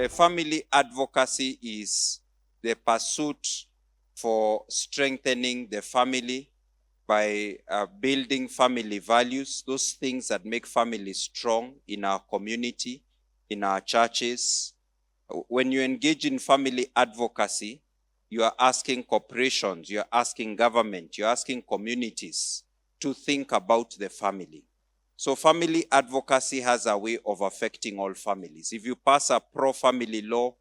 Family advocacy is the pursuit for strengthening the family by building family values, those things that make families strong in our community, in our churches. When you engage in family advocacy, you are asking corporations, you are asking government, you are asking communities to think about the family. So family advocacy has a way of affecting all families. If you pass a pro-family law,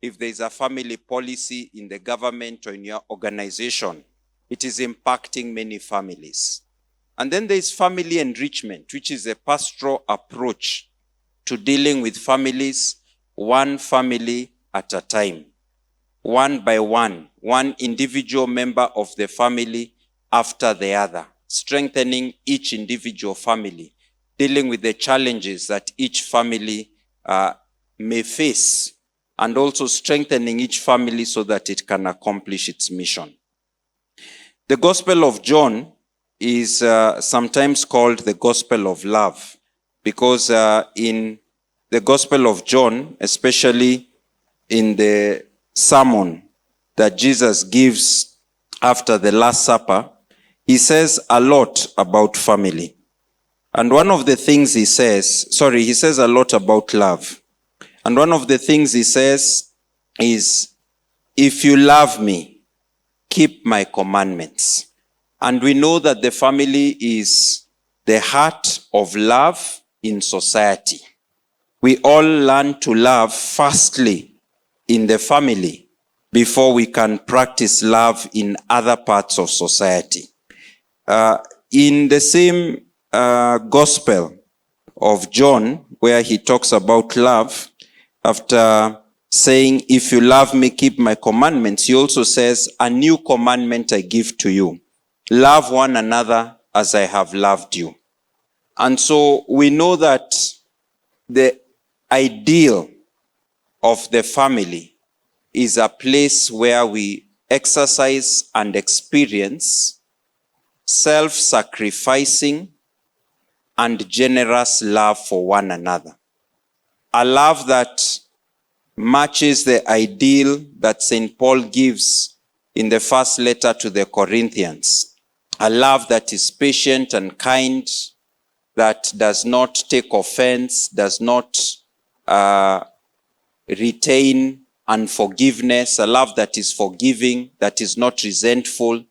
if there is a family policy in the government or in your organization, it is impacting many families. And then there is family enrichment, which is a pastoral approach to dealing with families, one family at a time, one by one individual member of the family after the other, strengthening each individual family, dealing with the challenges that each family may face, and also strengthening each family so that it can accomplish its mission. The Gospel of John is sometimes called the Gospel of Love, because in the Gospel of John, especially in the sermon that Jesus gives after the Last Supper, he says a lot about family. And one of the things he says a lot about love. And one of the things he says is, if you love me, keep my commandments. And we know that the family is the heart of love in society. We all learn to love firstly in the family before we can practice love in other parts of society. In the same Gospel of John, where he talks about love, after saying, if you love me, keep my commandments, he also says, a new commandment I give to you. Love one another as I have loved you. And so we know that the ideal of the family is a place where we exercise and experience self-sacrificing and generous love for one another. A love that matches the ideal that St. Paul gives in the first letter to the Corinthians. A love that is patient and kind, that does not take offense, does not retain unforgiveness, a love that is forgiving, that is not resentful.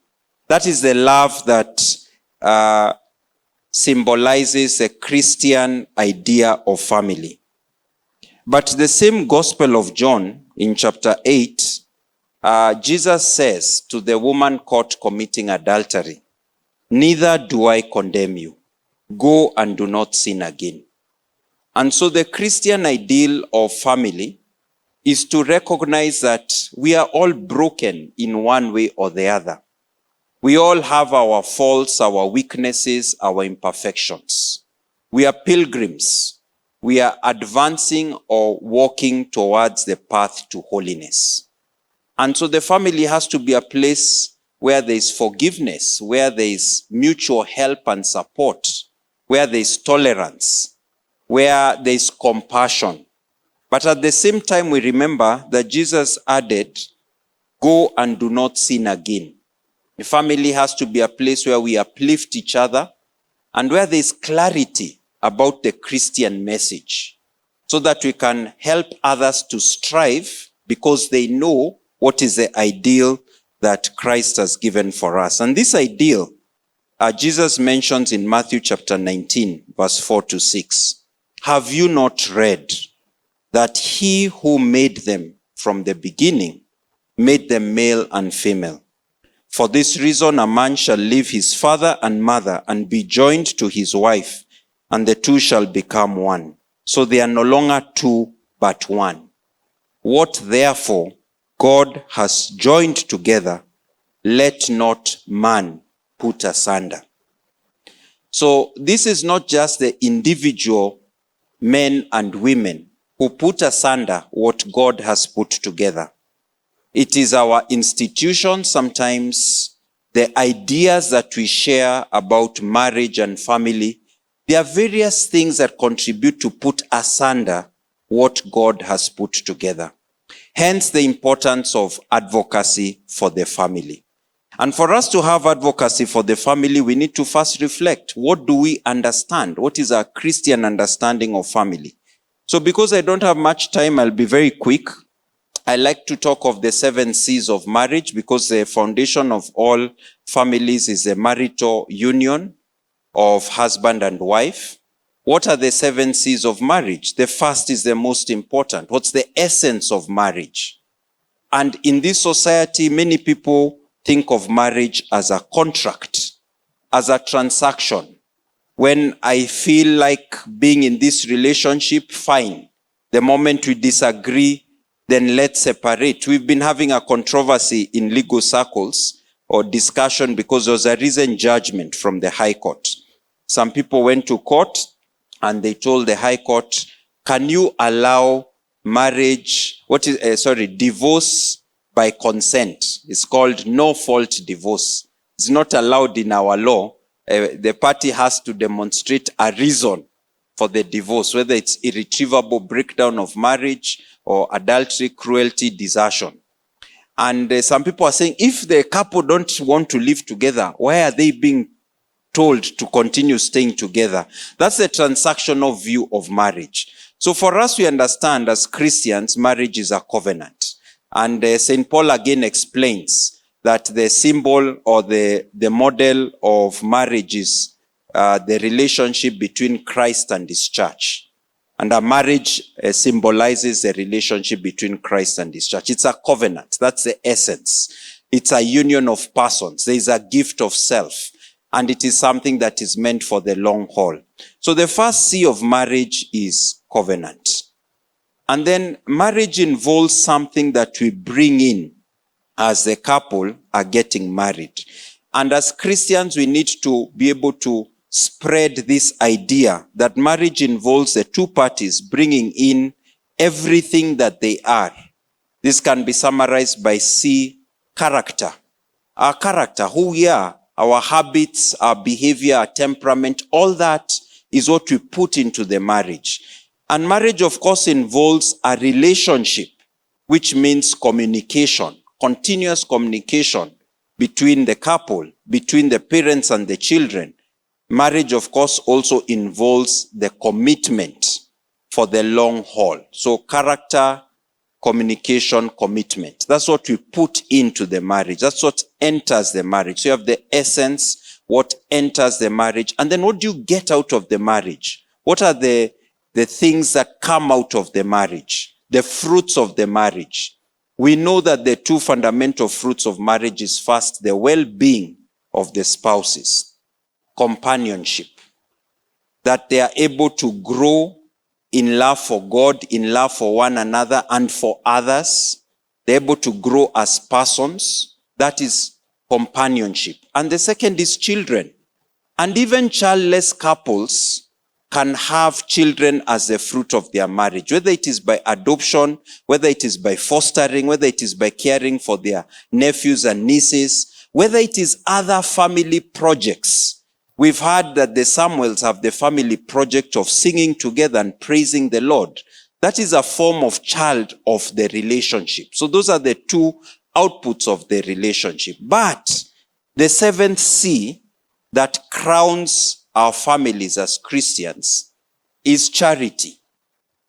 That is the love that symbolizes the Christian idea of family. But the same Gospel of John, in chapter 8, Jesus says to the woman caught committing adultery, neither do I condemn you. Go and do not sin again. And so the Christian ideal of family is to recognize that we are all broken in one way or the other. We all have our faults, our weaknesses, our imperfections. We are pilgrims. We are advancing or walking towards the path to holiness. And so the family has to be a place where there is forgiveness, where there is mutual help and support, where there is tolerance, where there is compassion. But at the same time, we remember that Jesus added, go and do not sin again. The family has to be a place where we uplift each other and where there is clarity about the Christian message, so that we can help others to strive because they know what is the ideal that Christ has given for us. And this ideal, Jesus mentions in Matthew chapter 19, verse 4-6. Have you not read that he who made them from the beginning made them male and female? For this reason, a man shall leave his father and mother and be joined to his wife, and the two shall become one. So they are no longer two, but one. What therefore God has joined together, let not man put asunder. So this is not just the individual men and women who put asunder what God has put together. It is our institutions, sometimes the ideas that we share about marriage and family. There are various things that contribute to put asunder what God has put together. Hence the importance of advocacy for the family. And for us to have advocacy for the family, we need to first reflect. What do we understand? What is our Christian understanding of family? So because I don't have much time, I'll be very quick. I like to talk of the 7 C's of marriage because the foundation of all families is a marital union of husband and wife. What are the 7 C's of marriage? The first is the most important. What's the essence of marriage? And in this society, many people think of marriage as a contract, as a transaction. When I feel like being in this relationship, fine. The moment we disagree, then let's separate. We've been having a controversy in legal circles or discussion because there was a recent judgment from the High Court. Some people went to court and they told the High Court, can you allow marriage, divorce by consent? It's called no-fault divorce. It's not allowed in our law. The party has to demonstrate a reason for the divorce, whether it's irretrievable breakdown of marriage or adultery, cruelty, desertion. And some people are saying, if the couple don't want to live together, why are they being told to continue staying together? That's the transactional view of marriage. So for us, we understand as Christians, marriage is a covenant. And St. Paul again explains that the symbol or the model of marriage is the relationship between Christ and his church. And a marriage symbolizes the relationship between Christ and his church. It's a covenant. That's the essence. It's a union of persons. There is a gift of self. And it is something that is meant for the long haul. So the first C of marriage is covenant. And then marriage involves something that we bring in as the couple are getting married. And as Christians, we need to be able to spread this idea that marriage involves the two parties bringing in everything that they are. This can be summarized by C, character. Our character, who we are, our habits, our behavior, our temperament, all that is what we put into the marriage. And marriage, of course, involves a relationship, which means communication, continuous communication between the couple, between the parents and the children. Marriage, of course, also involves the commitment for the long haul. So character, communication, commitment. That's what we put into the marriage. That's what enters the marriage. So you have the essence, what enters the marriage, and then what do you get out of the marriage? What are the things that come out of the marriage? The fruits of the marriage. We know that the 2 fundamental fruits of marriage is first, the well-being of the spouses. Companionship, that they are able to grow in love for God, in love for one another and for others. They're able to grow as persons. That is companionship. And the second is children. And even childless couples can have children as the fruit of their marriage, whether it is by adoption, whether it is by fostering, whether it is by caring for their nephews and nieces, whether it is other family projects. We've heard that the Samuels have the family project of singing together and praising the Lord. That is a form of child of the relationship. So those are the 2 outputs of the relationship. But the 7th C that crowns our families as Christians is charity.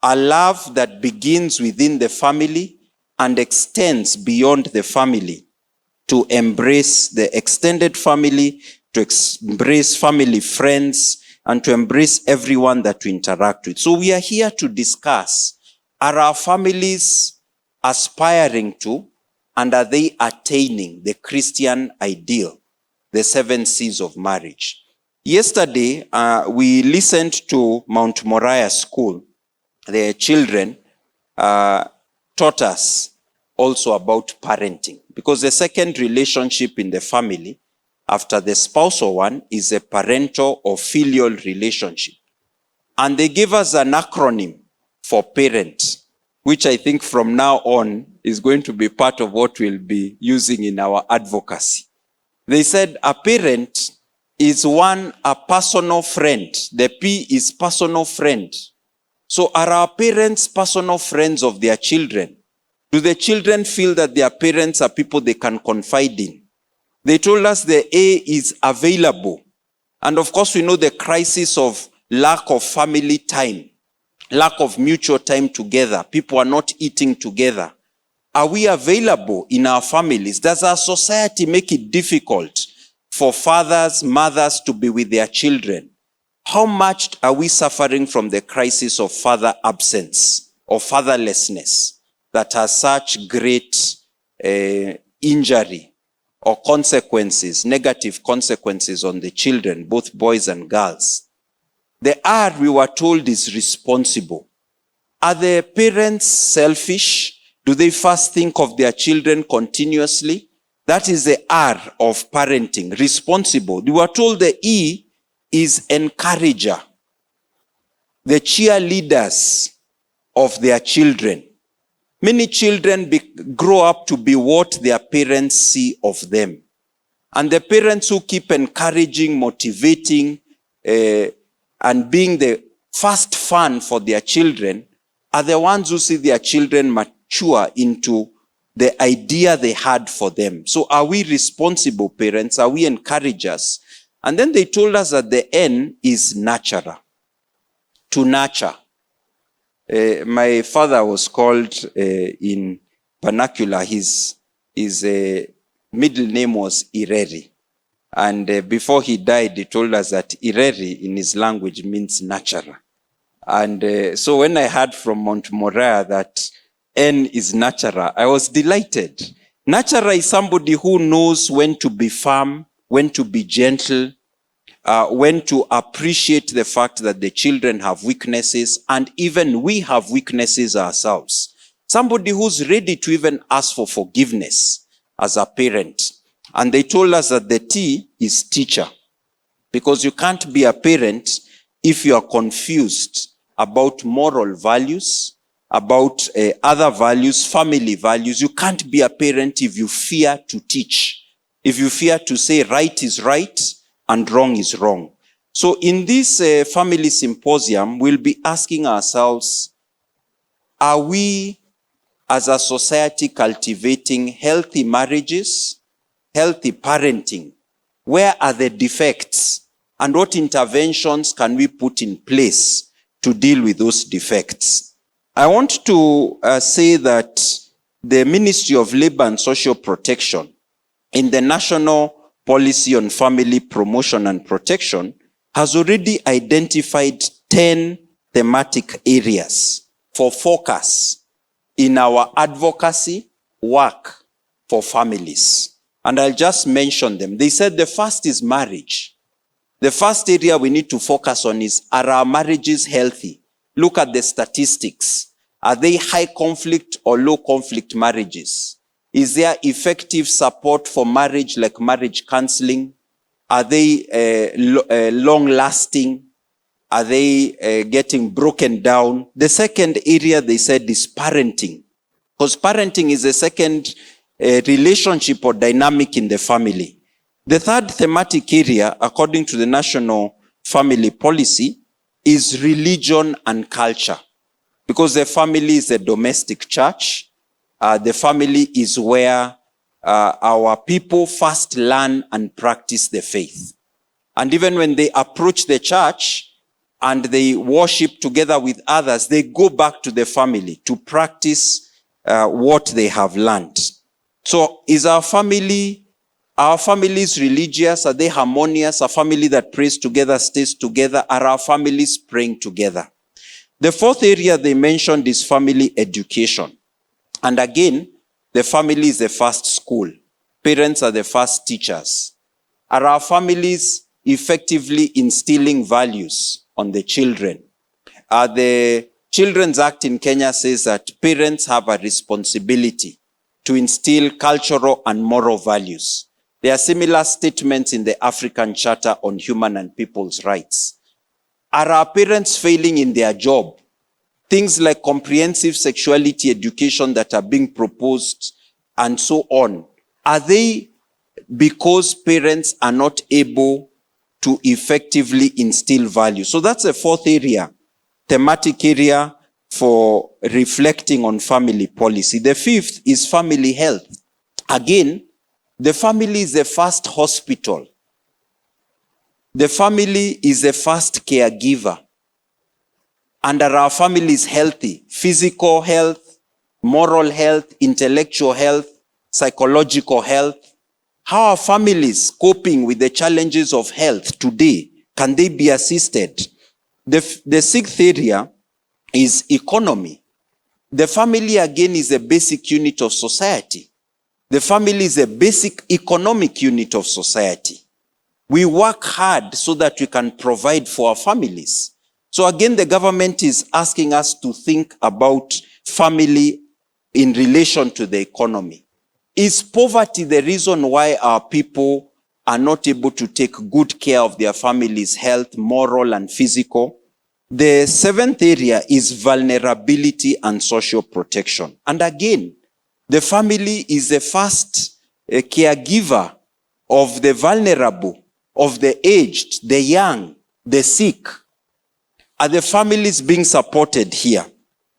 A love that begins within the family and extends beyond the family to embrace the extended family, to embrace family, friends, and to embrace everyone that we interact with. So we are here to discuss, are our families aspiring to, and are they attaining the Christian ideal, the 7 C's of marriage? Yesterday, we listened to Mount Moriah School. The children taught us also about parenting, because the second relationship in the family after the spousal one is a parental or filial relationship. And they gave us an acronym for parent, which I think from now on is going to be part of what we'll be using in our advocacy. They said a parent is a personal friend. The P is personal friend So are our parents personal friends of their children? Do the children feel that their parents are people they can confide in? They told us the A is available. And of course, we know the crisis of lack of family time, lack of mutual time together. People are not eating together. Are we available in our families? Does our society make it difficult for fathers, mothers to be with their children? How much are we suffering from the crisis of father absence or fatherlessness that has such great injury or consequences, negative consequences on the children, both boys and girls? The R, we were told, is responsible. Are the parents selfish? Do they first think of their children continuously? That is the R of parenting, responsible. We were told the E is encourager, the cheerleaders of their children. Many children grow up to be what their parents see of them. And the parents who keep encouraging, motivating, and being the first fan for their children are the ones who see their children mature into the idea they had for them. So are we responsible parents? Are we encouragers? And then they told us that the N is nurturer, to nurture. My father was called in vernacular, his middle name was Ireri. And before he died, he told us that Ireri in his language means nurturer. And so when I heard from Mount Moriah that N is nurturer, I was delighted. Nurturer is somebody who knows when to be firm, when to be gentle, when to appreciate the fact that the children have weaknesses, and even we have weaknesses ourselves. Somebody who's ready to even ask for forgiveness as a parent. And they told us that the T is teacher, because you can't be a parent if you are confused about moral values, about other values, family values. You can't be a parent if you fear to teach, if you fear to say right is right and wrong is wrong. So in this family symposium, we'll be asking ourselves, are we as a society cultivating healthy marriages, healthy parenting? Where are the defects? And what interventions can we put in place to deal with those defects? I want to say that the Ministry of Labor and Social Protection, in the National Policy on Family Promotion and Protection, has already identified 10 thematic areas for focus in our advocacy work for families. And I'll just mention them. They said the first is marriage. The first area we need to focus on is, are our marriages healthy? Look at the statistics. Are they high conflict or low conflict marriages? Is there effective support for marriage, like marriage counseling? Are they long lasting? Are they getting broken down? The second area they said is parenting, because parenting is the second relationship or dynamic in the family. The third thematic area, according to the National Family Policy, is religion and culture, because the family is a domestic church. The family is where our people first learn and practice the faith. And even when they approach the church and they worship together with others, they go back to the family to practice what they have learned. So is our families religious? Are they harmonious? A family that prays together, stays together? Are our families praying together? The fourth area they mentioned is family education. And again, the family is the first school. Parents are the first teachers. Are our families effectively instilling values on the children? The Children's Act in Kenya says that parents have a responsibility to instill cultural and moral values. There are similar statements in the African Charter on Human and People's Rights. Are our parents failing in their job? Things like comprehensive sexuality education that are being proposed and so on. Are they because parents are not able to effectively instill value? So that's the fourth area thematic area for reflecting on family policy. The fifth is family health. Again, the family is the first hospital. The family is the first caregiver. And are our families healthy? Physical health, moral health, intellectual health, psychological health. How are families coping with the challenges of health today? Can they be assisted? The sixth area is economy. The family, again, is a basic unit of society. The family is a basic economic unit of society. We work hard so that we can provide for our families. So again, the government is asking us to think about family in relation to the economy. Is poverty the reason why our people are not able to take good care of their families' health, moral and physical? The seventh area is vulnerability and social protection. And again, the family is the first caregiver of the vulnerable, of the aged, the young, the sick. Are the families being supported here?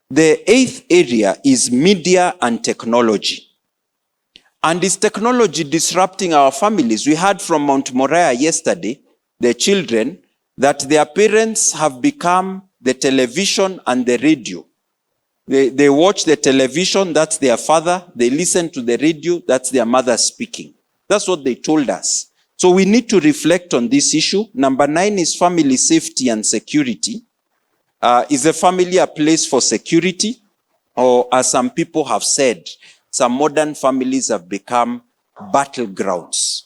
The eighth area is media and technology. And is technology disrupting our families? We heard from Mount Moriah yesterday, the children, that their parents have become the television and the radio. They watch the television, that's their father. They listen to the radio, that's their mother speaking. That's what they told us. So we need to reflect on this issue. Number 9 is family safety and security. Is a family a place for security? Or, as some people have said, some modern families have become battlegrounds.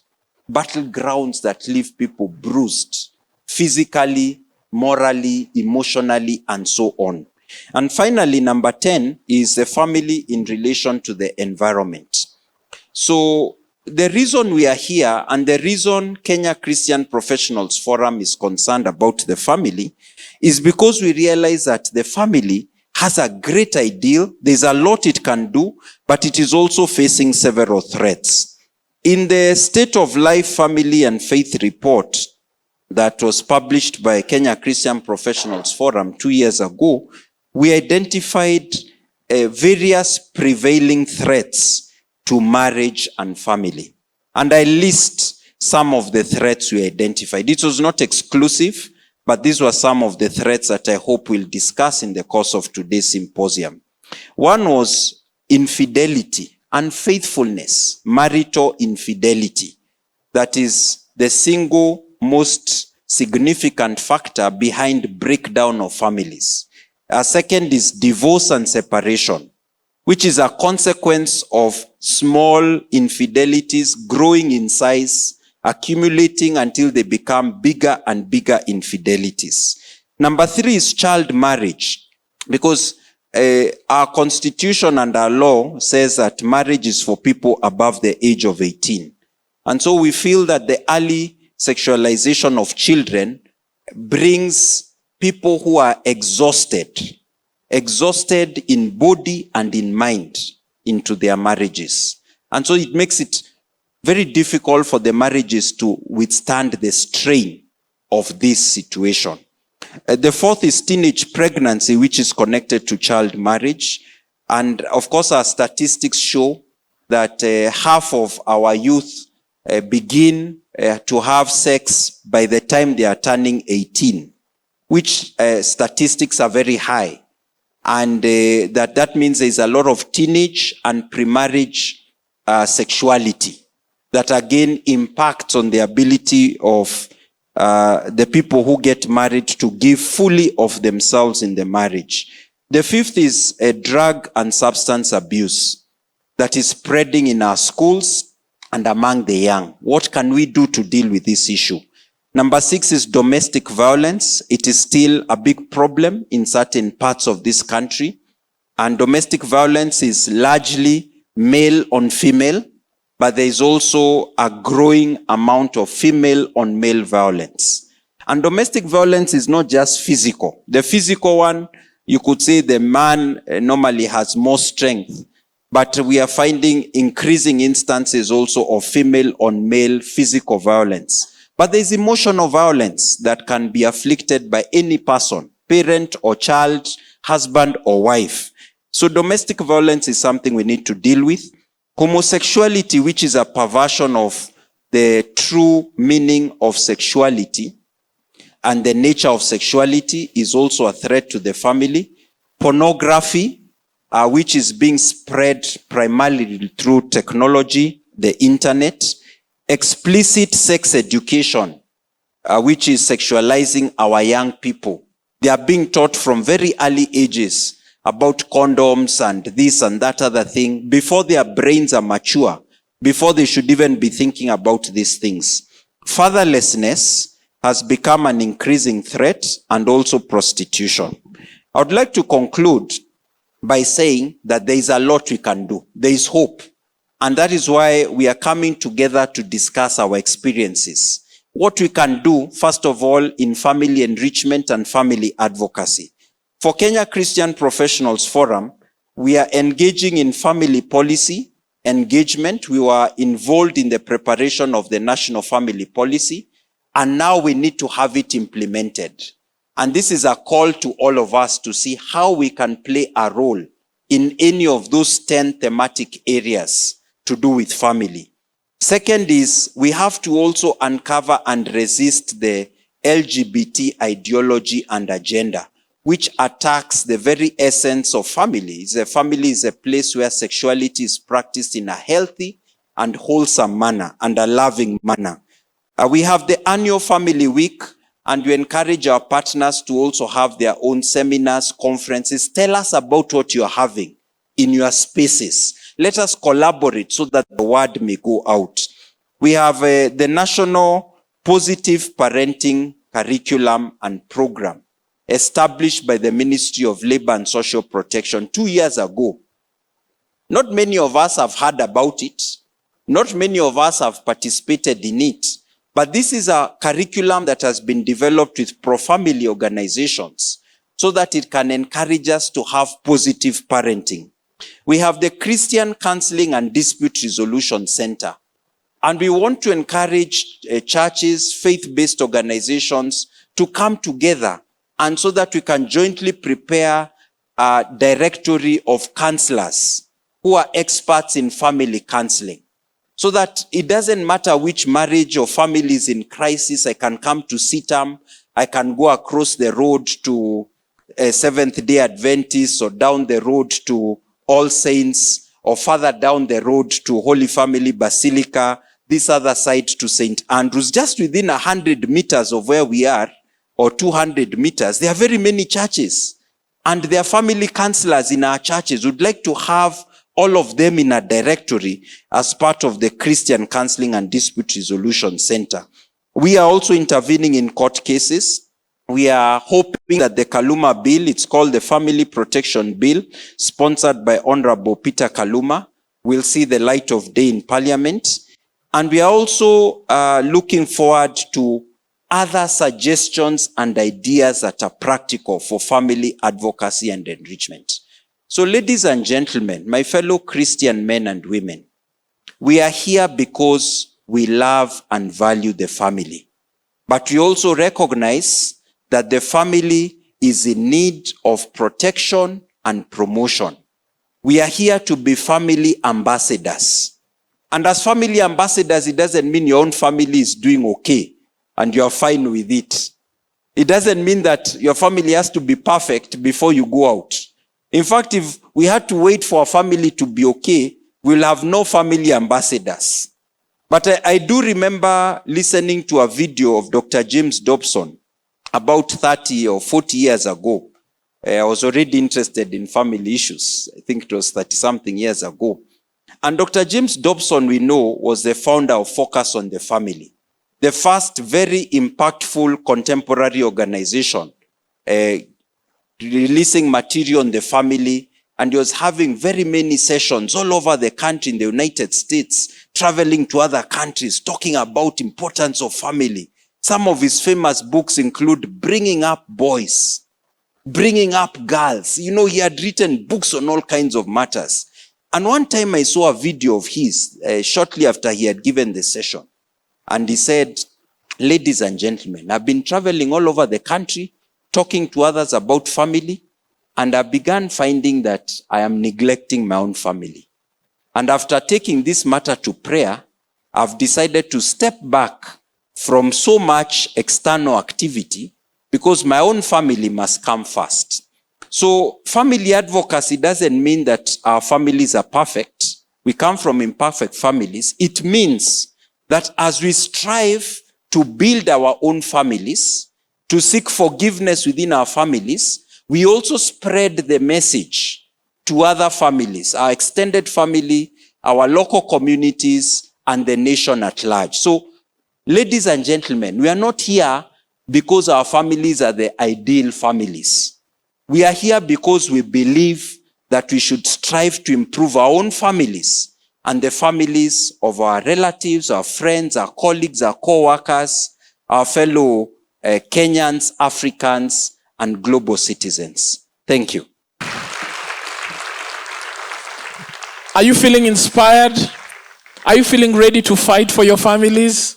Battlegrounds that leave people bruised, physically, morally, emotionally, and so on. And finally, number 10 is a family in relation to the environment. So the reason we are here and the reason Kenya Christian Professionals Forum is concerned about the family is because we realize that the family has a great ideal. There's a lot it can do, but it is also facing several threats. In the State of Life, Family and Faith report that was published by Kenya Christian Professionals Forum 2 years ago, we identified various prevailing threats to marriage and family. And I list some of the threats we identified. It was not exclusive, but these were some of the threats that I hope we'll discuss in the course of today's symposium. One was infidelity, unfaithfulness, marital infidelity. That is the single most significant factor behind breakdown of families. A second is divorce and separation, which is a consequence of small infidelities growing in size, accumulating until they become bigger and bigger infidelities. Number 3 is child marriage, because our constitution and our law says that marriage is for people above the age of 18. And so we feel that the early sexualization of children brings people who are exhausted in body and in mind into their marriages. And so it makes it very difficult for the marriages to withstand the strain of this situation. The fourth is teenage pregnancy, which is connected to child marriage. And of course, our statistics show that half of our youth begin to have sex by the time they are turning 18, which statistics are very high. And that means there's a lot of teenage and pre-marriage sexuality that again impacts on the ability of the people who get married to give fully of themselves in the marriage. The fifth is drug and substance abuse that is spreading in our schools and among the young. What can we do to deal with this issue? Number 6 is domestic violence. It is still a big problem in certain parts of this country. And domestic violence is largely male on female, but there is also a growing amount of female on male violence. And domestic violence is not just physical. The physical one, you could say the man normally has more strength, but we are finding increasing instances also of female on male physical violence. But there's emotional violence that can be afflicted by any person parent or child, husband or wife. So domestic violence is something we need to deal with. Homosexuality, which is a perversion of the true meaning of sexuality and the nature of sexuality, is also a threat to the family. Pornography, which is being spread primarily through technology, the internet. Explicit sex education, which is sexualizing our young people. They are being taught from very early ages about condoms and this and that other thing before their brains are mature, before they should even be thinking about these things. Fatherlessness has become an increasing threat, and also prostitution. I would like to conclude by saying that there is a lot we can do. There is hope. And that is why we are coming together to discuss our experiences. What we can do, first of all, in family enrichment and family advocacy. For Kenya Christian Professionals Forum, we are engaging in family policy engagement. We were involved in the preparation of the National Family Policy, and now we need to have it implemented. And this is a call to all of us to see how we can play a role in any of those 10 thematic areas to do with family. Second is, we have to also uncover and resist the LGBT ideology and agenda, which attacks the very essence of family. A family is a place where sexuality is practiced in a healthy and wholesome manner and a loving manner. We have the annual family week, and we encourage our partners to also have their own seminars, conferences. Tell us about what you're having in your spaces. Let us collaborate so that the word may go out. We have the National Positive Parenting Curriculum and Program established by the Ministry of Labor and Social Protection 2 years ago. Not many of us have heard about it. Not many of us have participated in it. But this is a curriculum that has been developed with pro-family organizations so that it can encourage us to have positive parenting. We have the Christian Counseling and Dispute Resolution Center. And we want to encourage churches, faith-based organizations to come together, and so that we can jointly prepare a directory of counselors who are experts in family counseling. So that it doesn't matter which marriage or family is in crisis, I can come to CITAM, I can go across the road to Seventh-day Adventists, or down the road to All Saints, or further down the road to Holy Family Basilica, this other side to St. Andrews. Just within 100 meters of where we are, or 200 meters, there are very many churches. And there are family counselors in our churches. We'd like to have all of them in a directory as part of the Christian Counseling and Dispute Resolution Center. We are also intervening in court cases. We are hoping that the Kaluma Bill, it's called the Family Protection Bill, sponsored by Honorable Peter Kaluma, will see the light of day in Parliament. And we are also looking forward to other suggestions and ideas that are practical for family advocacy and enrichment. So, ladies and gentlemen, my fellow Christian men and women, we are here because we love and value the family. But we also recognize that the family is in need of protection and promotion. We are here to be family ambassadors. And as family ambassadors, it doesn't mean your own family is doing okay and you're fine with it. It doesn't mean that your family has to be perfect before you go out. In fact, if we had to wait for a family to be okay, we'll have no family ambassadors. But I do remember listening to a video of Dr. James Dobson about 30 or 40 years ago. I was already interested in family issues. I think it was 30-something years ago. And Dr. James Dobson, we know, was the founder of Focus on the Family, the first very impactful contemporary organization releasing material on the family, and he was having very many sessions all over the country in the United States, traveling to other countries, talking about importance of family. Some of his famous books include Bringing Up Boys, Bringing Up Girls. You know, he had written books on all kinds of matters. And one time I saw a video of his shortly after he had given the session. And he said, "Ladies and gentlemen, I've been traveling all over the country, talking to others about family, and I began finding that I am neglecting my own family. And after taking this matter to prayer, I've decided to step back from so much external activity because my own family must come first. So family advocacy doesn't mean that our families are perfect. We come from imperfect families. It means that as we strive to build our own families, to seek forgiveness within our families, we also spread the message to other families, our extended family, our local communities, and the nation at large. So, ladies and gentlemen, we are not here because our families are the ideal families. We are here because we believe that we should strive to improve our own families and the families of our relatives, our friends, our colleagues, our co-workers, our fellow Kenyans, Africans, and global citizens. Thank you. Are you feeling inspired? Are you feeling ready to fight for your families?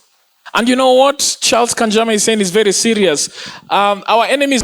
And you know what Charles Kanjama is saying is very serious. Our enemies...